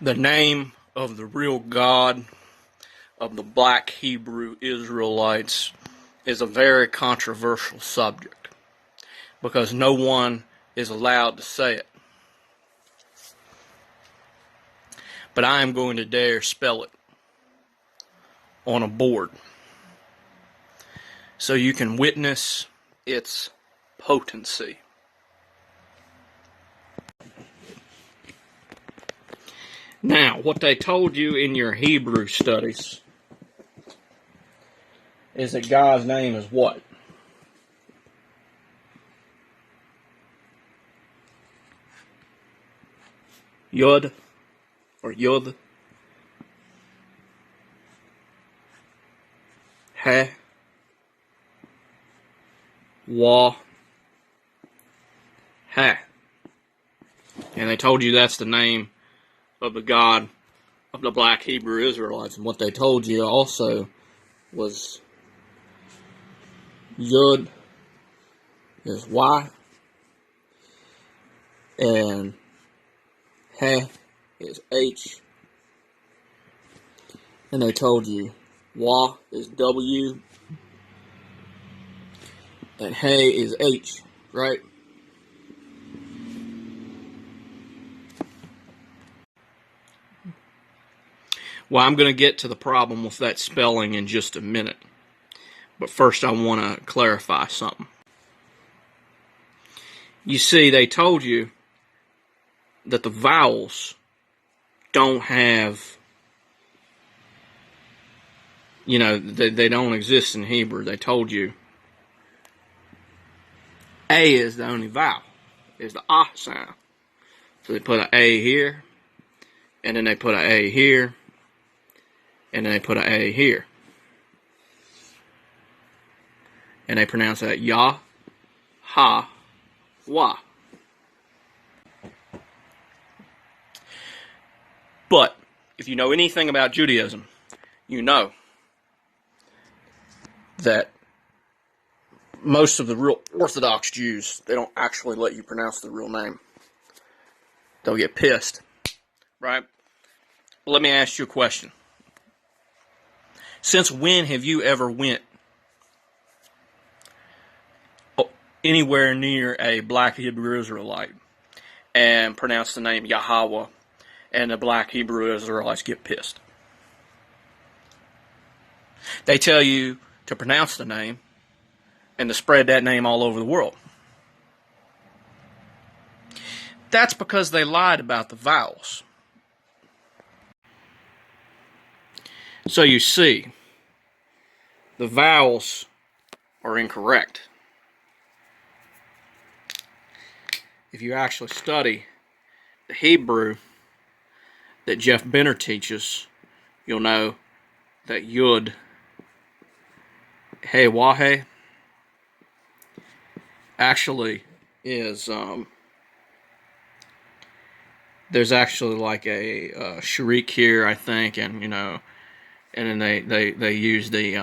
The name of the real God of the black Hebrew Israelites is a very controversial subject because no one is allowed to say it. But I am going to dare spell it on a board so you can witness its potency. Now, what they told you in your Hebrew studies is that God's name is what? Yud or Yud. He. Wa. He. And they told you that's the name of the God of the black Hebrew Israelites. And what they told you also was Yud is Y and He is H. And they told you Wa is W and He is H, right? Well, I'm going to get to the problem with that spelling in just a minute. But first I want to clarify something. You see, they told you that the vowels don't have, they don't exist in Hebrew. They told you A is the only vowel, is the ah sound. So they put an A here, and then they put an A here, and then they put an A here. And they pronounce that Yah, Ha, Wah. But if you know anything about Judaism, you know that most of the real Orthodox Jews, they don't actually let you pronounce the real name. They'll get pissed, right? Well, let me ask you a question. Since when have you ever went anywhere near a black Hebrew Israelite and pronounced the name Yahweh and the black Hebrew Israelites get pissed? They tell you to pronounce the name and to spread that name all over the world. That's because they lied about the vowels. So you see, the vowels are incorrect. If you actually study the Hebrew that Jeff Benner teaches, you'll know that Yud, He, Wahe actually is, there's actually like a sharik here, I think, and and then they use the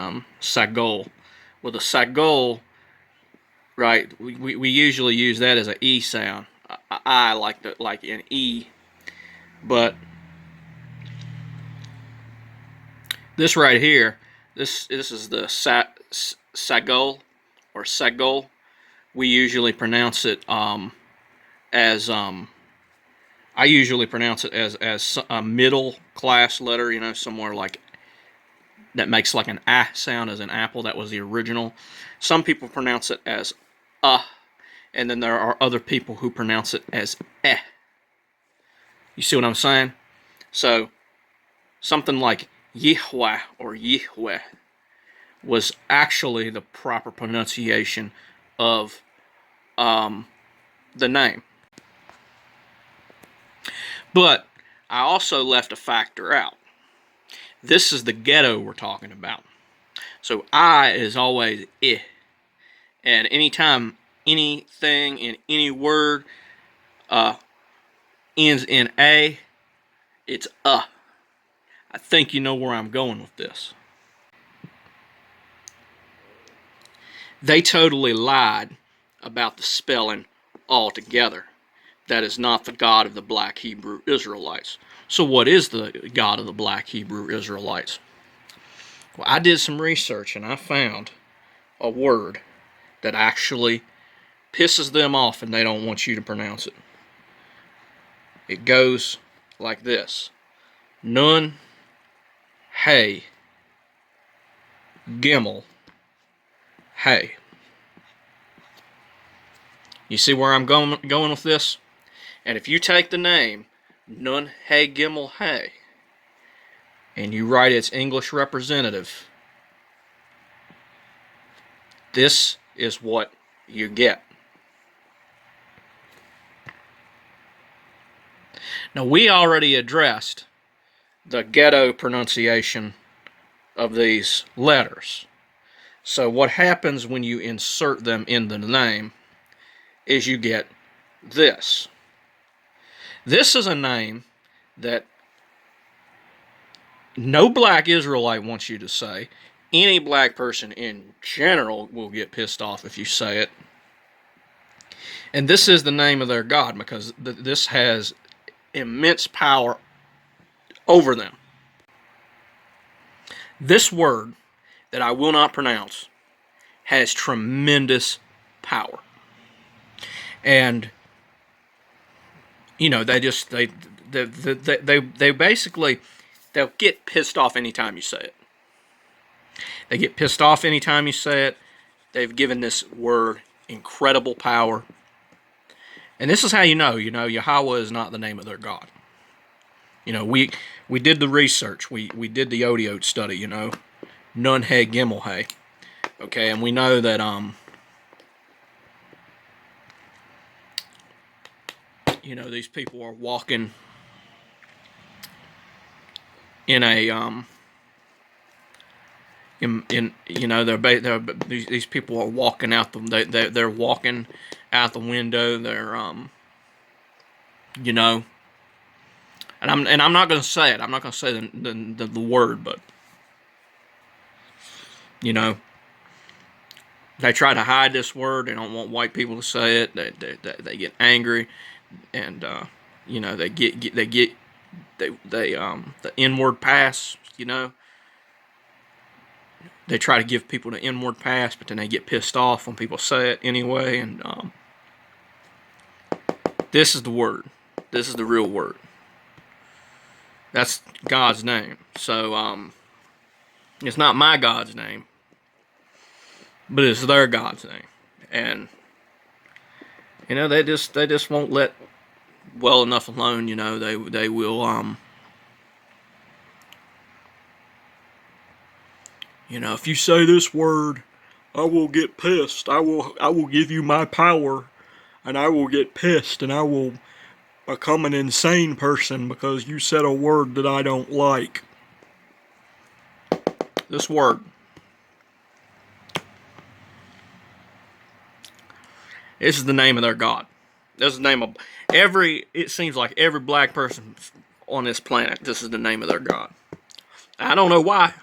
sagol. Well, the sagol, right? We usually use that as an E sound. I like an E, but this right here, this is the sagol or sagol. We usually pronounce it as I usually pronounce it as a middle class letter, somewhere like that makes like an ah sound as an apple. That was the original. Some people pronounce it as and then there are other people who pronounce it as eh. You see what I'm saying? So something like YHWH or YHWH was actually the proper pronunciation of the name. But I also left a factor out. This is the ghetto we're talking about. So I is always I. And anytime anything in any word ends in A, it's I think you know where I'm going with this. They totally lied about the spelling altogether. that is not the God of the black Hebrew Israelites. So what is the God of the black Hebrew Israelites? Well, I did some research and I found a word that actually pisses them off and they don't want you to pronounce it. It goes like this. Nun, hey, gimel, hey. You see where I'm going with this? And if you take the name Nun, hey, gimel, hey, and you write its English representative, this is what you get. Now, we already addressed the ghetto pronunciation of these letters. So what happens when you insert them in the name is you get this. This is a name that no black Israelite wants you to say. Any black person in general will get pissed off if you say it. And this is the name of their God because this has immense power over them. This word that I will not pronounce has tremendous power. And you know, they basically, they'll get pissed off anytime you say it. They get pissed off anytime you say it. They've given this word incredible power. And this is how you know, Yahweh is not the name of their God. You know, we did the research. We did the Odiot study, Nun He Gimel He. Okay, and we know that these people are walking in a these people are walking out they're walking out the window. They're and I'm not going to say it. I'm not going to say the word, but they try to hide this word. They don't want white people to say it. They get angry, and they get the inward pass. They try to give people the inward pass, but then they get pissed off when people say it anyway. And this is the word. This is the real word. That's God's name. So it's not my God's name, but it's their God's name. And they just won't let well enough alone. They will if you say this word, I will get pissed. I will give you my power, and I will get pissed, and I will become an insane person because you said a word that I don't like. This word. This is the name of their God. This is the name of it seems like every black person on this planet, this is the name of their God. I don't know why.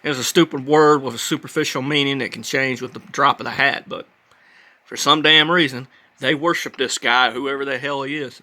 It's a stupid word with a superficial meaning that can change with the drop of the hat, but for some damn reason, they worship this guy, whoever the hell he is.